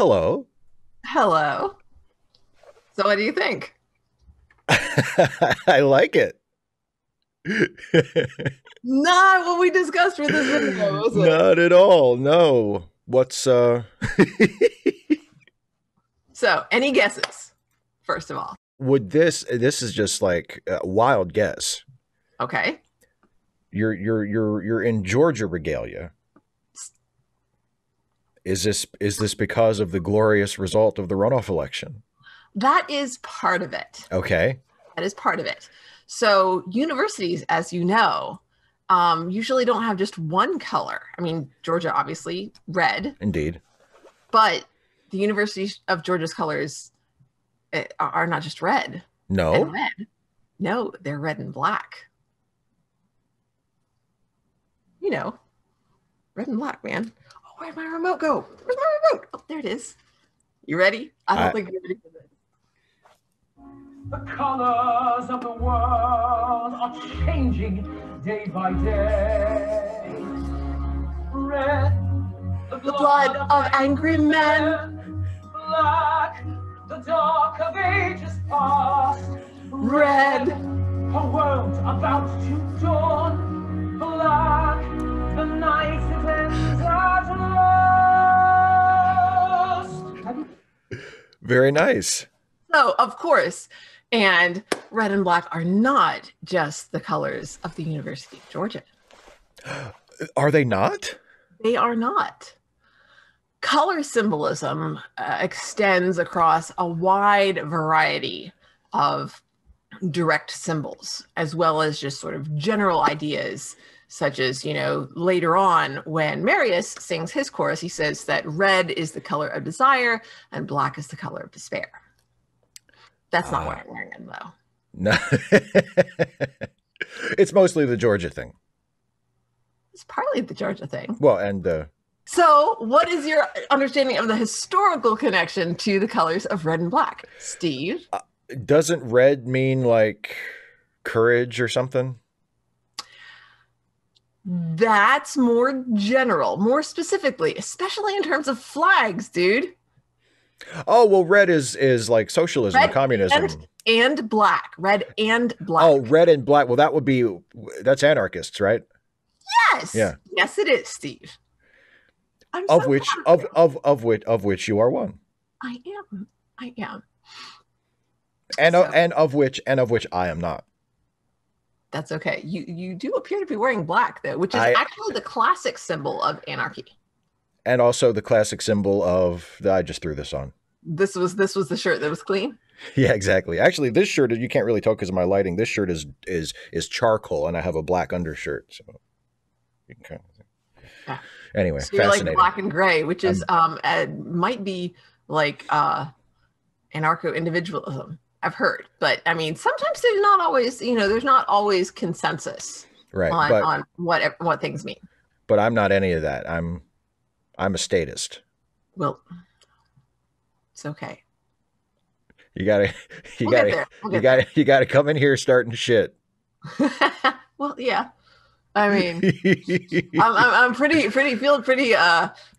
Hello. Hello. So what do you think? I like it. Not what we discussed for this video, is it? Not at all. No. What's So, any guesses, first of all? would this is just like a wild guess. Okay. You're in Georgia regalia. Is this because of the glorious result of the runoff election? That is part of it. Okay. That is part of it. So, universities, as you know, usually don't have just one color. I mean, Georgia, obviously, red, Indeed. but the University of Georgia's colors are not just red and No. red. No, they're red and black. You know, red and black, man. Oh, where'd my remote go? Where's my remote? Oh, there it is. You ready? I don't think you're ready for this. The colors of the world are changing day by day. Red, the blood of angry men. Black, the dark of ages past. Red, a world about to dawn. Black, the night it ends at last. Very nice. So, of course, and red and black are not just the colors of the University of Georgia. Are they not? They are not. Color symbolism extends across a wide variety of direct symbols, as well as just sort of general ideas, such as, you know, later on when Marius sings his chorus, he says that red is the color of desire and black is the color of despair. That's not why I'm wearing it, though. No. It's mostly the Georgia thing. It's partly the Georgia thing. Well, and so what is your understanding of the historical connection to the colors of red and black, Steve? Doesn't red mean like courage or something? That's more general, more specifically, especially in terms of flags, dude. Oh, well, red is like socialism and communism. And black. Red and black. Oh, red and black. Well, that's anarchists, right? Yes. Yeah. Yes, it is, Steve. Of which you are one. I am. And of which I am not. That's okay. You do appear to be wearing black, though, which is actually the classic symbol of anarchy. And also the classic symbol of I just threw this on. This was the shirt that was clean. Yeah, exactly. Actually, this shirt, you can't really tell because of my lighting. This shirt is charcoal, and I have a black undershirt. So you can kind of anyway, so you're like black and gray, which is might be like anarcho-individualism. I've heard, but I mean, sometimes there's not always consensus, right, on what things mean. But I'm not any of that. I'm a statist. Well, it's okay. You gotta come in here starting shit. Well, yeah. I mean, I'm feeling pretty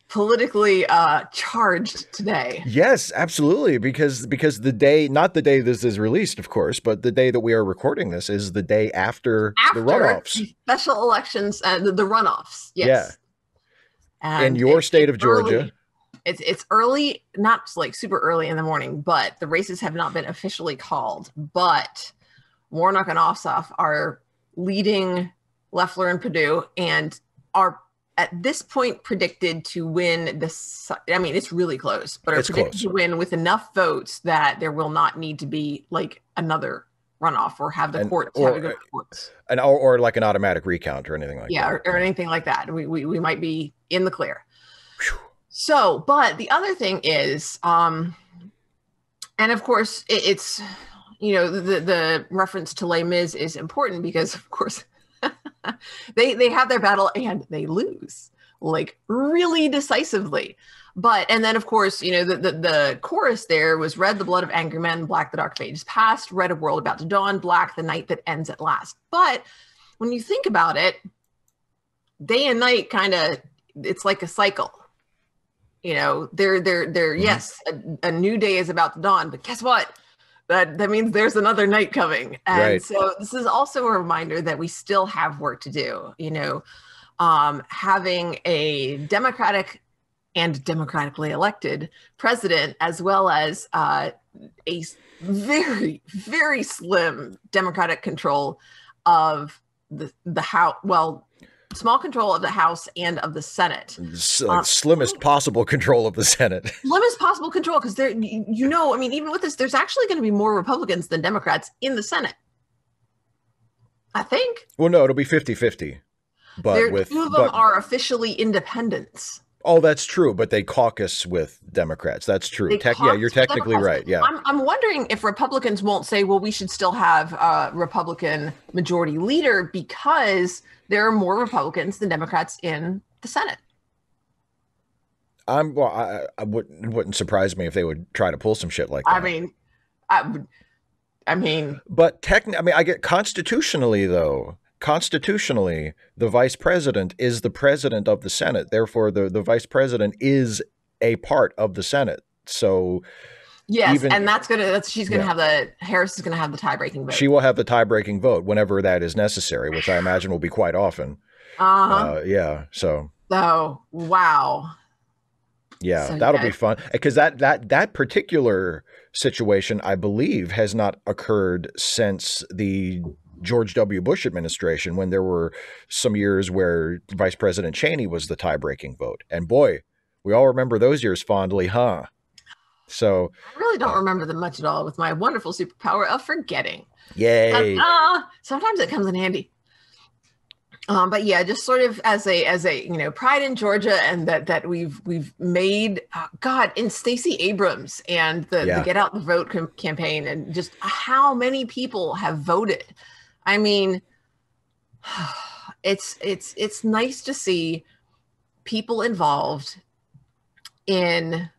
politically charged today. Yes, absolutely. Because the day, not the day this is released, of course, but the day that we are recording this is the day after the runoffs, the special elections and the runoffs. Yes. Yeah. And in your state of Georgia. Early. It's early, not like super early in the morning, but the races have not been officially called. But Warnock and Ossoff are leading Loeffler and Perdue and are at this point predicted to win this. I mean, it's really close, but are predicted to win with enough votes that there will not need to be like another runoff or have the courts have to go to courts. Or like an automatic recount or anything like that. Yeah, or anything like that. We might be in the clear. Whew. So, but the other thing is, and of course, it's, you know, the reference to Les Mis is important because, of course, they have their battle and they lose, like, really decisively. But, and then, of course, you know, the chorus there was red, the blood of angry men, black, the dark of ages past, red, a world about to dawn, black, the night that ends at last. But when you think about it, day and night kind of, it's like a cycle. You know, yes, a new day is about to dawn, but guess what? That means there's another night coming. And so this is also a reminder that we still have work to do. You know, having a Democratic and democratically elected president, as well as a very, very slim Democratic control of the House, well, small control of the House and of the Senate. Slimmest possible control of the Senate. Slimmest possible control, because there, you know, I mean, even with this, there's actually going to be more Republicans than Democrats in the Senate, I think. Well, no, it'll be 50-50. But two of them are officially independents. Oh, that's true. But they caucus with Democrats. That's true. Yeah, you're technically right. Yeah. I'm wondering if Republicans won't say, well, we should still have a Republican majority leader because there are more Republicans than Democrats in the Senate. I wouldn't surprise me if they would try to pull some shit like that. I mean, but I get constitutionally, though. Constitutionally, the vice president is the president of the Senate. Therefore, the vice president is a part of the Senate. So yes, and Harris is gonna have the tie-breaking vote. She will have the tie-breaking vote whenever that is necessary, which I imagine will be quite often. Yeah. So wow. Yeah, so that'll be fun, because that particular situation, I believe, has not occurred since the George W. Bush administration, when there were some years where Vice President Cheney was the tie-breaking vote. And boy, we all remember those years fondly, huh? So I really don't remember them much at all, with my wonderful superpower of forgetting. Yay. Sometimes it comes in handy. But yeah, just sort of as a you know, pride in Georgia, and that we've made in Stacey Abrams and the Get Out the Vote campaign, and just how many people have voted. I mean, it's nice to see people involved in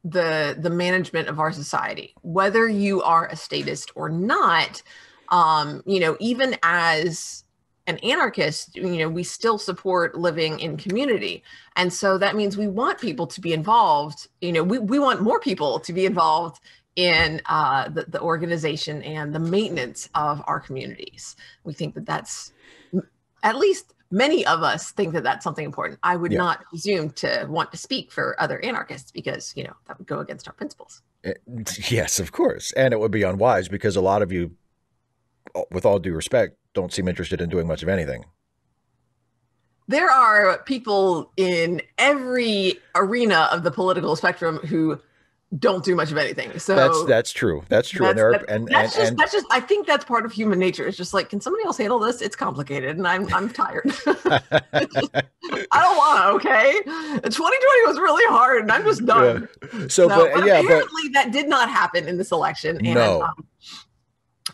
the management of our society, whether you are a statist or not. You know, even as an anarchist, you know, we still support living in community. And so that means we want people to be involved. You know, we want more people to be involved in the organization and the maintenance of our communities. We think that that's, at least many of us think that that's something important. I would not presume to want to speak for other anarchists, because, you know, that would go against our principles. Yes, of course. And it would be unwise, because a lot of you, with all due respect, don't seem interested in doing much of anything. There are people in every arena of the political spectrum who don't do much of anything. So that's true. That's true. That's just I think that's part of human nature. It's just like, can somebody else handle this? It's complicated, and I'm tired. I don't want to. Okay, 2020 was really hard, and I'm just done. Yeah. But apparently that did not happen in this election. And, no.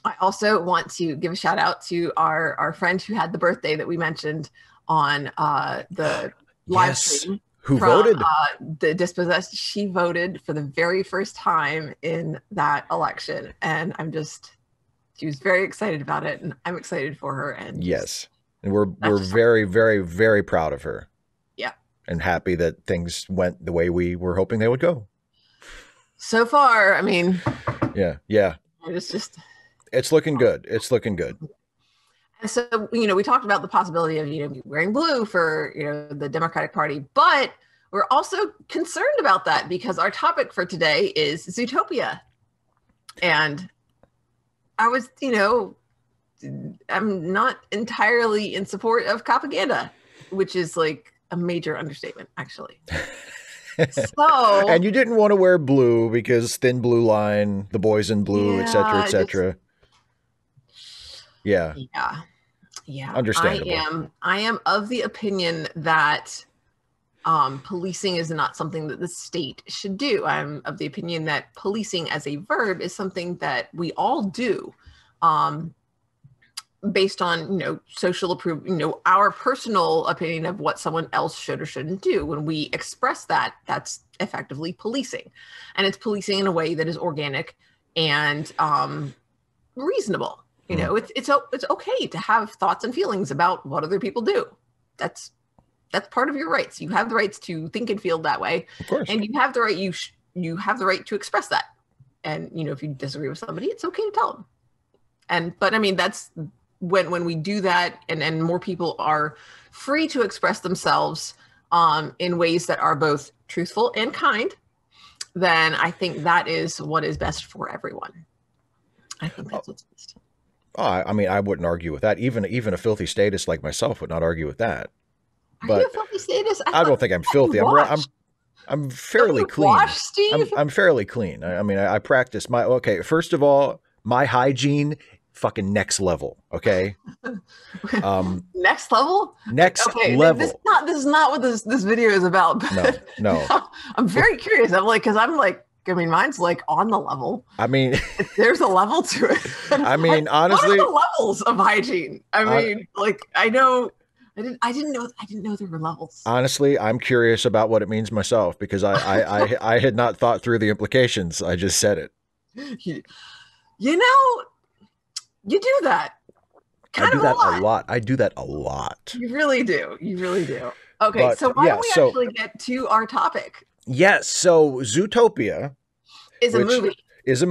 I also want to give a shout out to our friend who had the birthday that we mentioned on the live stream. Who voted? The Dispossessed. She voted for the very first time in that election. And she was very excited about it. And I'm excited for her. And yes. And we're very, very, very proud of her. Yeah. And happy that things went the way we were hoping they would go. So far, I mean. Yeah. It's looking good. It's looking good. And so, you know, we talked about the possibility of, you know, wearing blue for, you know, the Democratic Party, but we're also concerned about that because our topic for today is Zootopia. And I was, you know, I'm not entirely in support of Copaganda, which is like a major understatement, actually. So, and you didn't want to wear blue because Thin Blue Line, The Boys in Blue, etc., etc. Yeah. Understandable. I am of the opinion that policing is not something that the state should do. I'm of the opinion that policing as a verb is something that we all do, based on, you know, social approval, you know, our personal opinion of what someone else should or shouldn't do. When we express that, that's effectively policing, and it's policing in a way that is organic and reasonable. You know, it's okay to have thoughts and feelings about what other people do. That's That's part of your rights. You have the rights to think and feel that way. Of course. And you have the right, you have the right to express that. And, you know, if you disagree with somebody, it's okay to tell them. But I mean, that's when we do that and more people are free to express themselves in ways that are both truthful and kind, then I think that is what is best for everyone. I think that's what's best. Oh, I mean, I wouldn't argue with that. Even a filthy statist like myself would not argue with that. Are you a filthy statist? I don't think I'm filthy. I'm fairly clean. Wash, Steve? I'm fairly clean. I mean, I practice first of all, my hygiene, fucking next level. Okay. Next level? Next level. This is not what this video is about. No. I'm very curious. I mean, mine's like on the level. I mean, there's a level to it. I mean, honestly, what are the levels of hygiene? I mean, I didn't know there were levels. Honestly, I'm curious about what it means myself because I had not thought through the implications. I just said it. You know, you do that. I do that a lot. I do that a lot. You really do. You really do. Okay, so why don't we actually get to our topic? Yes. So Zootopia is a movie. Is a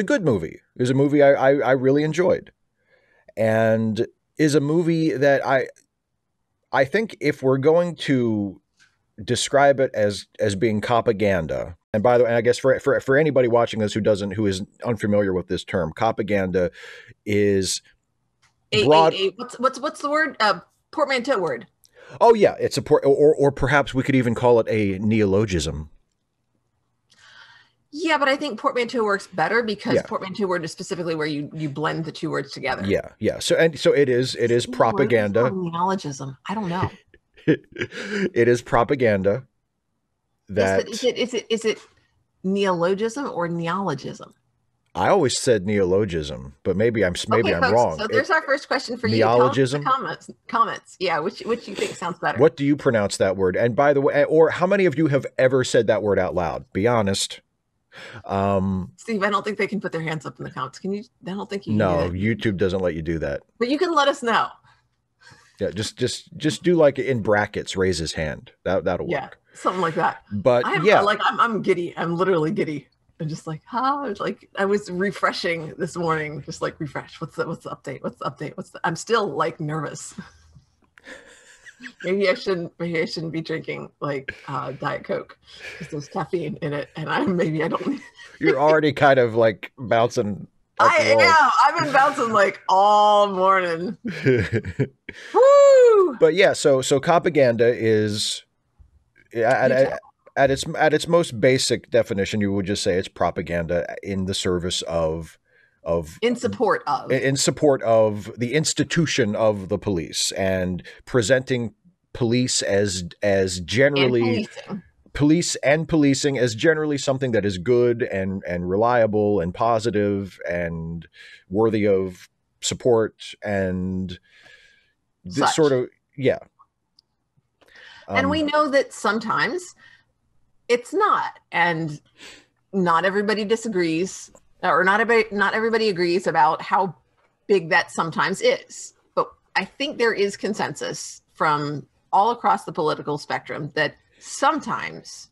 good movie. Is a movie I really enjoyed, and is a movie that I think if we're going to describe it as being Copaganda, and by the way, I guess for anybody watching this who is unfamiliar with this term, Copaganda is broad. What's the word? Portmanteau word. Oh yeah, it's or perhaps we could even call it a neologism. Yeah, but I think portmanteau works better because portmanteau word is specifically where you blend the two words together. Yeah. So it is propaganda. Neologism. I don't know. It is propaganda. That is it neologism or neologism? I always said neologism, but maybe I'm folks, wrong. So there's our first question for neologism? you. Comments. Yeah, which you think sounds better? What do you pronounce that word? And by the way, or how many of you have ever said that word out loud? Be honest. Steve, I don't think they can put their hands up in the comments. Can you? I don't think you can. No, YouTube doesn't let you do that. But you can let us know. Yeah, just do like in brackets, raise his hand. That'll work. Something like that. But I'm giddy. I'm literally giddy. I'm just like, I was refreshing this morning, just like refresh. What's the update? What's the update? I'm still like nervous. Maybe I shouldn't be drinking like Diet Coke because there's caffeine in it, and I don't. You're already kind of like bouncing. I am. I've been bouncing like all morning. Woo! But yeah, so Copaganda is at its most basic definition, you would just say it's propaganda in the service of in support of the institution of the police and presenting police as generally police and policing as generally something that is good and reliable and positive and worthy of support and this sort of and we know that sometimes it's not, and not everybody disagrees, or not everybody agrees about how big that sometimes is. But I think there is consensus from all across the political spectrum that sometimes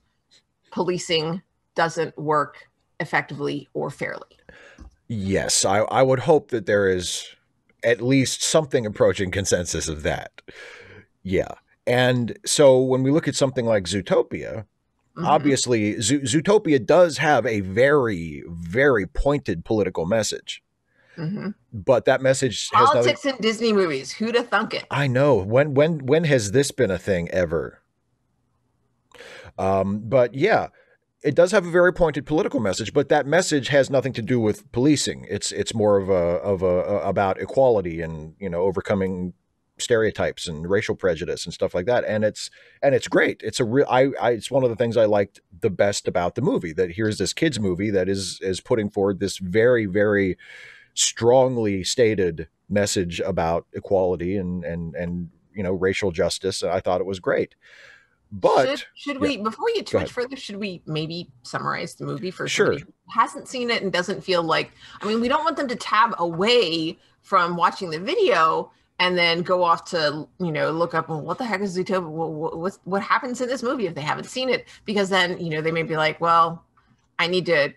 policing doesn't work effectively or fairly. Yes, I would hope that there is at least something approaching consensus of that. Yeah. And so when we look at something like Zootopia, obviously Zootopia does have a very, very pointed political message. But that message has politics in Disney movies. Who'd have thunk it? I know. When has this been a thing ever? But yeah, it does have a very pointed political message, but that message has nothing to do with policing. It's more of a about equality and, overcoming stereotypes and racial prejudice and stuff like that. And it's great. It's it's one of the things I liked the best about the movie, that here's this kids movie that is putting forward this very, very strongly stated message about equality and racial justice. I thought it was great. But should we, before you too much further, should we maybe summarize the movie for somebody who hasn't seen it and doesn't feel like, we don't want them to tab away from watching the video and then go off to, look up, well, what the heck is Zootopia? What happens in this movie if they haven't seen it? Because then, they may be like, well, I need to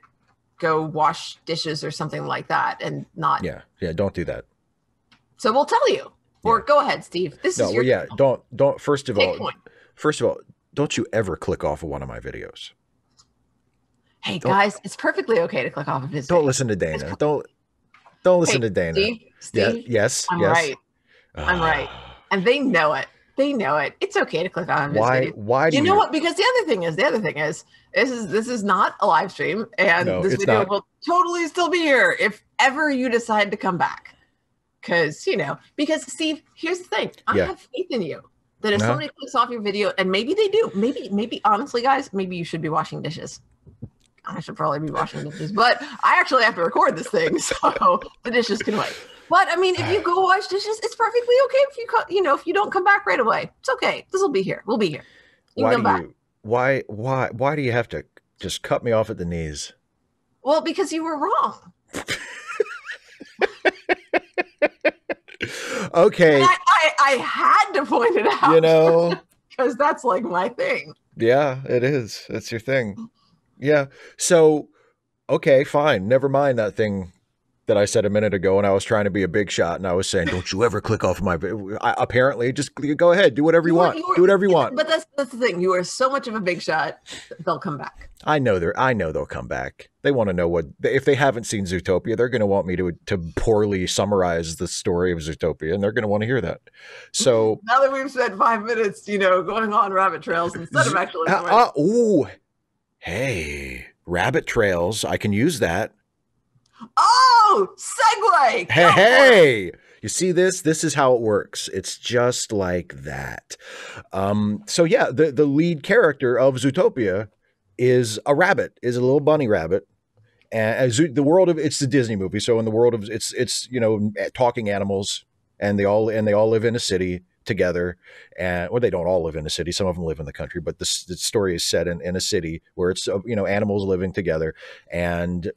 go wash dishes or something like that, and not. Yeah. Don't do that. So we'll tell you. Or go ahead, Steve. This is your. Don't. First of all, don't you ever click off of one of my videos. Hey guys, it's perfectly okay to click off of his. Don't listen to Dana. Don't listen to Dana. Steve, yes. I'm right. I'm right, and they know it. They know it. It's okay to click on his video. Why do you know what? Because the other thing is, this is not a live stream, and this video will totally still be here if ever you decide to come back. Because Steve, here's the thing. I have faith in you that if somebody clicks off your video, and maybe they do, maybe honestly, guys, maybe you should be washing dishes. I should probably be washing dishes, but I actually have to record this thing, so the dishes can wait. But I mean, if you go wash dishes, it's perfectly okay if you don't come back right away. It's okay. This will be here. We'll be here. Why do you have to just cut me off at the knees? Well, because you were wrong. Okay. And I had to point it out. Because that's like my thing. Yeah, it is. That's your thing. Yeah. So, okay, fine. Never mind that thing that I said a minute ago when I was trying to be a big shot and I was saying, don't you ever click off my video. Apparently, just go ahead. Do whatever you want. Do whatever you want. But that's the thing. You are so much of a big shot, they'll come back. I know they'll come back. They want to know if they haven't seen Zootopia, they're going to want me to poorly summarize the story of Zootopia, and they're going to want to hear that. So now that we've spent 5 minutes, going on rabbit trails instead of actually. Hey, rabbit trails. I can use that. Oh, segue. Hey, you see this? This is how it works. It's just like that. So yeah, the lead character of Zootopia is a rabbit, is a little bunny rabbit. And the world of it's the Disney movie. So in the world of it's talking animals, and they all live in a city together. And they don't all live in a city. Some of them live in the country, but the story is set in a city where it's animals living together. And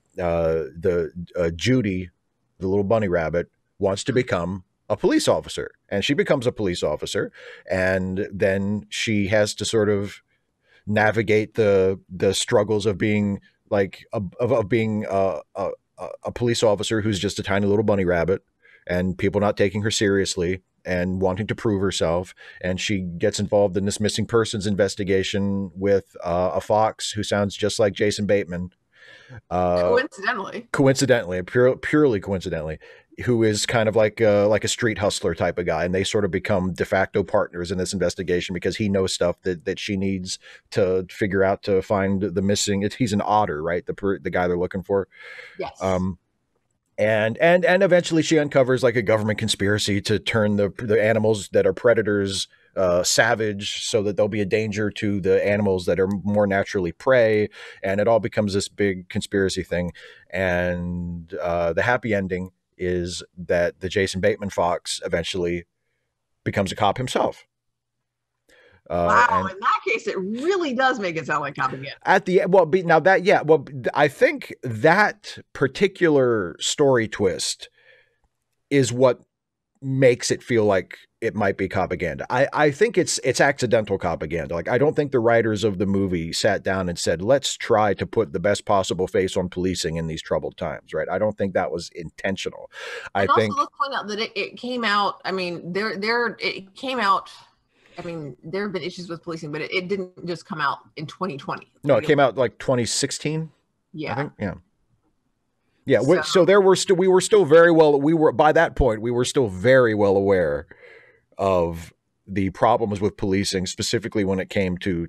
Judy, the little bunny rabbit, wants to become a police officer, and she becomes a police officer, and then she has to sort of navigate the struggles of being being a police officer who's just a tiny little bunny rabbit, and people not taking her seriously and wanting to prove herself. And she gets involved in this missing persons investigation with a fox who sounds just like Jason Bateman. Coincidentally, purely coincidentally, who is kind of like a street hustler type of guy, and they sort of become de facto partners in this investigation because he knows stuff that she needs to figure out to find the missing. He's an otter, right? The guy they're looking for. Yes. And eventually she uncovers like a government conspiracy to turn the animals that are predators savage, so that they'll be a danger to the animals that are more naturally prey. And it all becomes this big conspiracy thing. And the happy ending is that the Jason Bateman fox eventually becomes a cop himself. Wow! In that case, it really does make it sound like Copaganda. At the I think that particular story twist is what makes it feel like it might be Copaganda. I think it's accidental Copaganda. Like, I don't think the writers of the movie sat down and said, let's try to put the best possible face on policing in these troubled times, right? I don't think that was intentional. Also, let's point out that it came out. I mean, it came out. I mean, there have been issues with policing, but it didn't just come out in 2020. No, it came out like 2016. Yeah. I think. Yeah. Yeah. So there were we were still very well. By that point, we were still very well aware of the problems with policing, specifically when it came to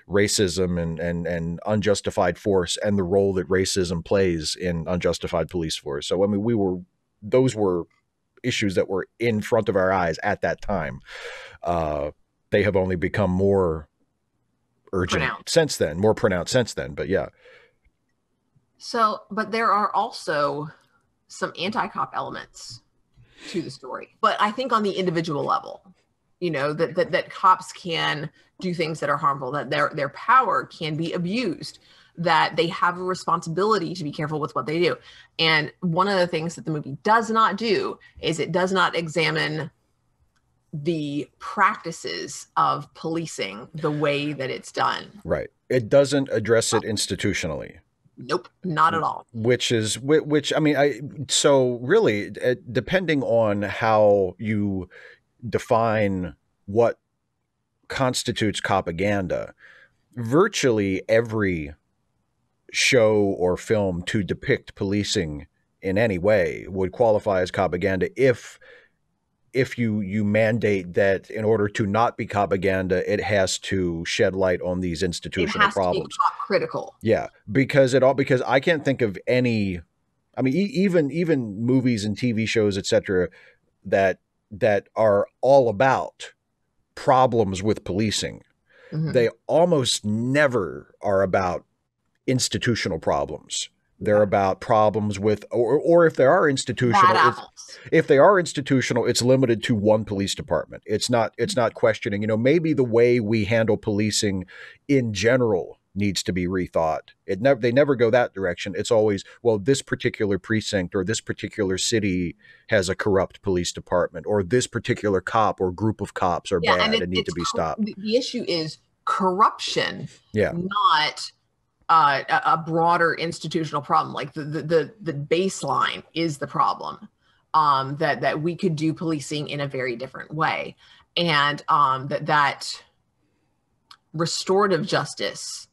racism and unjustified force, and the role that racism plays in unjustified police force. So I mean, those were issues that were in front of our eyes at that time. They have only become more urgent since then, more pronounced since then. But yeah. So, but there are also some anti-cop elements to the story, but I think on the individual level. that cops can do things that are harmful, that their power can be abused, that they have a responsibility to be careful with what they do. And one of the things that the movie does not do is it does not examine the practices of policing the way that it's done. Right. It doesn't address it institutionally. Nope, not at all. Which I mean, so really, depending on how you define what constitutes propaganda, virtually every show or film to depict policing in any way would qualify as propaganda if you mandate that in order to not be propaganda, it has to shed light on these institutional problems. It has to be cop critical. Yeah, because I can't think of any. I mean, even movies and TV shows, etc., that are all about problems with policing. Mm-hmm. They almost never are about institutional problems. They're about problems with, or if they are institutional, it's limited to one police department. It's not questioning, maybe the way we handle policing in general needs to be rethought. They never go that direction. It's always, well, this particular precinct or this particular city has a corrupt police department, or this particular cop or group of cops are bad and need to be stopped. The issue is corruption, not a broader institutional problem. Like the baseline is the problem, that we could do policing in a very different way, and that restorative justice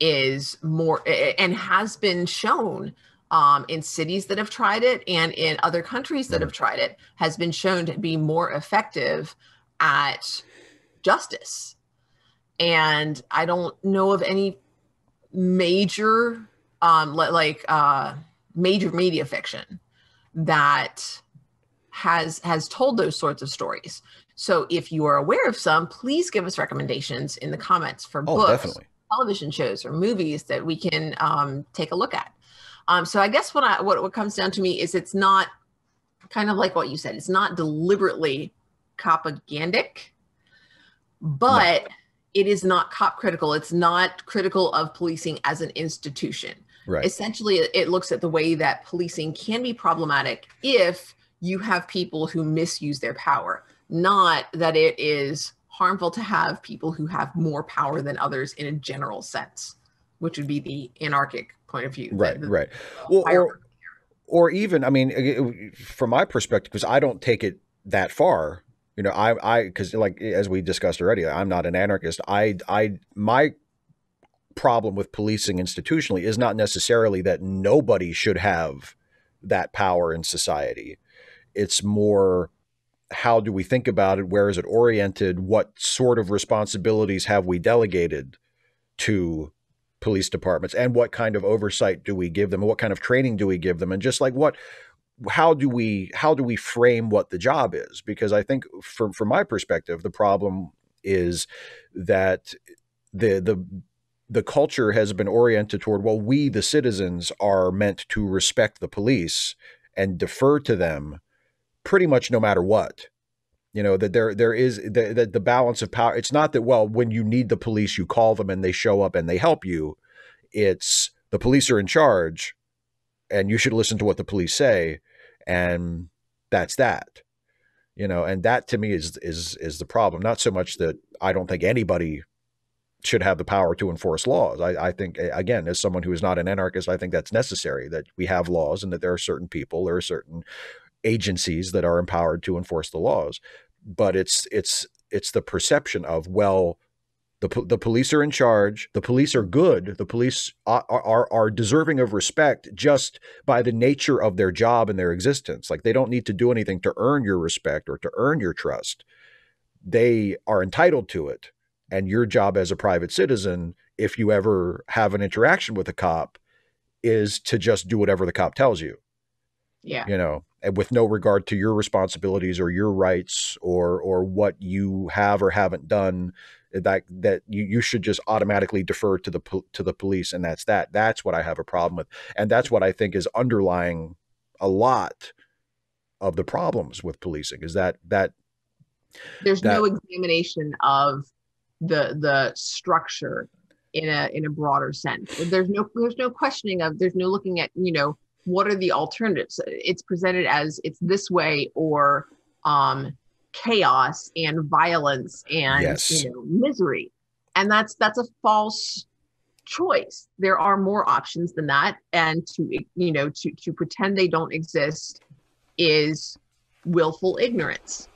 is more, and has been shown in cities that have tried it and in other countries that have tried it, has been shown to be more effective at justice. And I don't know of any major major media fiction that has told those sorts of stories. So if you are aware of some, please give us recommendations in the comments for books, definitely, television shows, or movies that we can take a look at. So I guess what comes down to me is, it's not, kind of like what you said, it's not deliberately propagandic, but it is not cop critical. It's not critical of policing as an institution. Right. Essentially, it looks at the way that policing can be problematic if you have people who misuse their power, not that it is harmful to have people who have more power than others in a general sense, which would be the anarchic point of view. Right, right. Or even, I mean, from my perspective, because I don't take it that far, because like, as we discussed already, I'm not an anarchist. My problem with policing institutionally is not necessarily that nobody should have that power in society. It's more, how do we think about it? Where is it oriented? What sort of responsibilities have we delegated to police departments, and what kind of oversight do we give them? And what kind of training do we give them? And just like how do we frame what the job is? Because I think from my perspective, the problem is that the culture has been oriented toward, well, we, the citizens, are meant to respect the police and defer to them pretty much no matter what. That there is the balance of power. It's not that, well, when you need the police, you call them and they show up and they help you. It's the police are in charge and you should listen to what the police say. And that's that, and that to me is the problem. Not so much that I don't think anybody should have the power to enforce laws. I think, again, as someone who is not an anarchist, I think that's necessary, that we have laws and that there are certain people, there are certain agencies that are empowered to enforce the laws. But it's the perception of, well, the police are in charge, the police are good, the police are deserving of respect just by the nature of their job and their existence. Like, they don't need to do anything to earn your respect or to earn your trust. They are entitled to it. And your job as a private citizen, if you ever have an interaction with a cop, is to just do whatever the cop tells you. Yeah. And with no regard to your responsibilities or your rights or what you have or haven't done, that you should just automatically defer to the police. And that's what I have a problem with. And that's what I think is underlying a lot of the problems with policing, is that There's That no examination of the structure in a broader sense. There's no questioning of, there's no looking at, what are the alternatives. It's presented as it's this way, or chaos and violence and yes. misery, and that's a false choice. There are more options than that, and to pretend they don't exist is willful ignorance.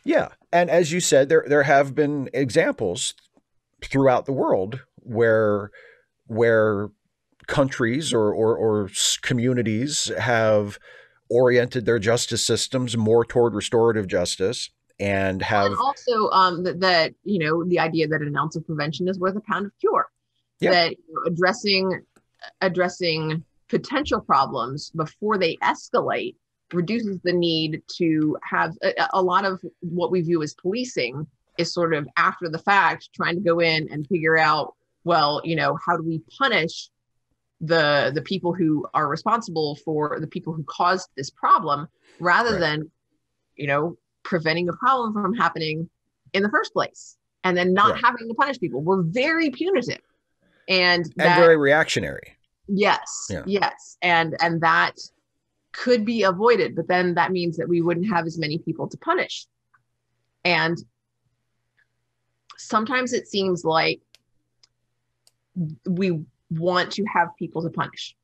Yeah, and as you said, there have been examples throughout the world where countries or communities have oriented their justice systems more toward restorative justice, and have, and also that the idea that an ounce of prevention is worth a pound of cure. Yeah. That addressing potential problems before they escalate reduces the need to have a lot of what we view as policing is sort of after the fact, trying to go in and figure out, well, how do we punish the people who are responsible for the people who caused this problem, rather Right. than preventing the problem from happening in the first place, and then not Right. having to punish people. We're very punitive and very reactionary. Yes. Yeah. Yes. And that could be avoided, but then that means that we wouldn't have as many people to punish. And sometimes it seems like we want to have people to punish.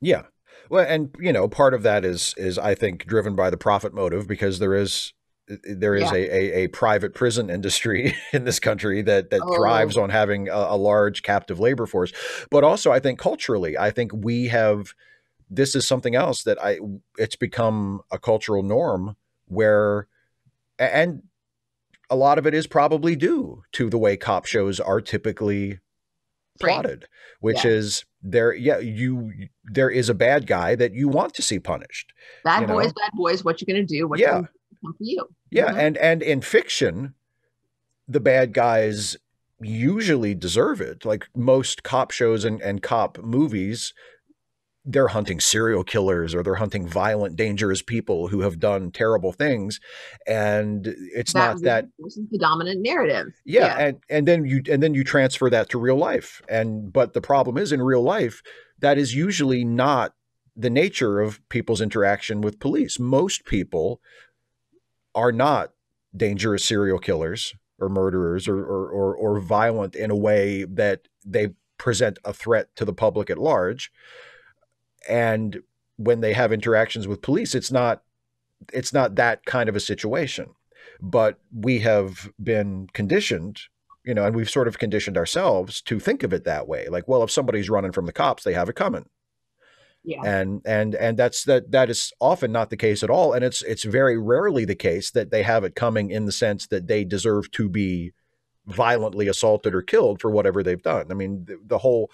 Yeah. Well, and part of that is I think driven by the profit motive, because there is Yeah. a private prison industry in this country that thrives on having a large captive labor force. But also, I think culturally, I think this is something else that it's become a cultural norm where, and a lot of it is probably due to the way cop shows are typically plotted, which is there is a bad guy that you want to see punished. Bad boys, what you gonna do? What's Yeah. gonna come for you? Yeah. And in fiction, the bad guys usually deserve it. Like most cop shows and cop movies, they're hunting serial killers, or they're hunting violent, dangerous people who have done terrible things. And it's not that this is the dominant narrative. Yeah. And then you transfer that to real life. But the problem is, in real life, that is usually not the nature of people's interaction with police. Most people are not dangerous serial killers or murderers or violent in a way that they present a threat to the public at large. And when they have interactions with police, it's not that kind of a situation. But we have been conditioned, and we've sort of conditioned ourselves to think of it that way. Like, well, if somebody's running from the cops, they have it coming. Yeah. And that is often not the case at all. And it's very rarely the case that they have it coming in the sense that they deserve to be violently assaulted or killed for whatever they've done. I mean, the whole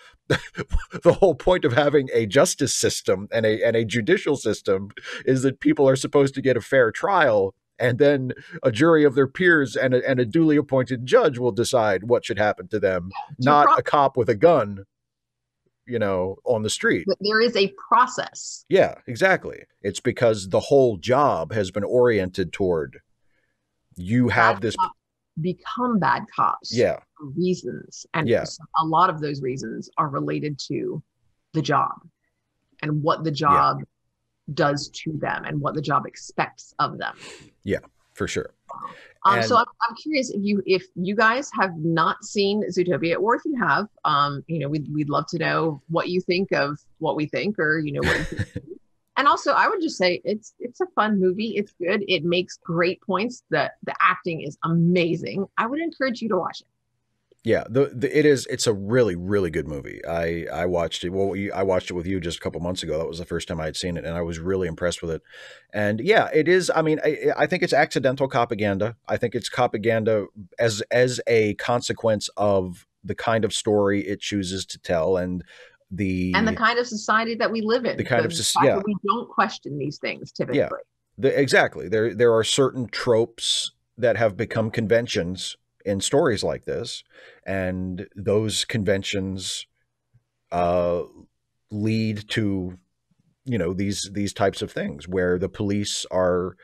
point of having a justice system and a judicial system is that people are supposed to get a fair trial, and then a jury of their peers and a duly appointed judge will decide what should happen to them, not a cop with a gun, on the street. But there is a process. Yeah, exactly. It's because the whole job has been oriented toward you have this become bad cops for reasons, and a lot of those reasons are related to the job and what the job does to them and what the job expects of them. Yeah, for sure. So I'm curious if you guys have not seen Zootopia, or if you have, we'd love to know what you think of what we think, or what you think. And also, I would just say it's a fun movie. It's good. It makes great points. The acting is amazing. I would encourage you to watch it. Yeah, it's a really, really good movie. I watched it. Well, I watched it with you just a couple months ago. That was the first time I had seen it, and I was really impressed with it. And yeah, it is. I mean, I think it's accidental propaganda. I think it's propaganda as a consequence of the kind of story it chooses to tell, and the kind of society that we live in. The kind of society we don't question these things typically. Yeah, exactly. There are certain tropes that have become conventions in stories like this, and those conventions lead to you know, these types of things where the police are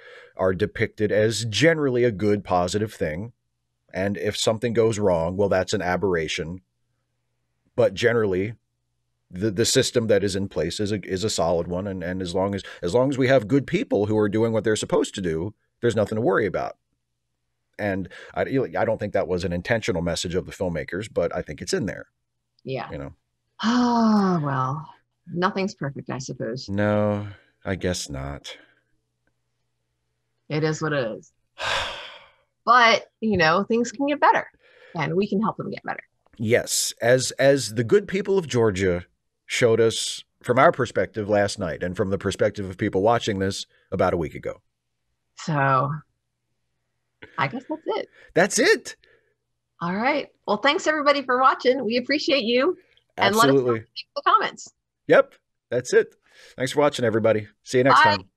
depicted as generally a good, positive thing. And if something goes wrong, well, that's an aberration. But generally, the system that is in place is a solid one. And as long as we have good people who are doing what they're supposed to do, there's nothing to worry about. And I don't think that was an intentional message of the filmmakers, but I think it's in there. Yeah. You know. Oh, well, nothing's perfect, I suppose. No, I guess not. It is what it is. But, you know, things can get better, and we can help them get better. Yes, as the good people of Georgia showed us from our perspective last night, and from the perspective of people watching this about a week ago. So I guess that's it. That's it. All right. Well, thanks everybody for watching. We appreciate you. Absolutely. And let us know in the comments. Yep. That's it. Thanks for watching, everybody. See you next time.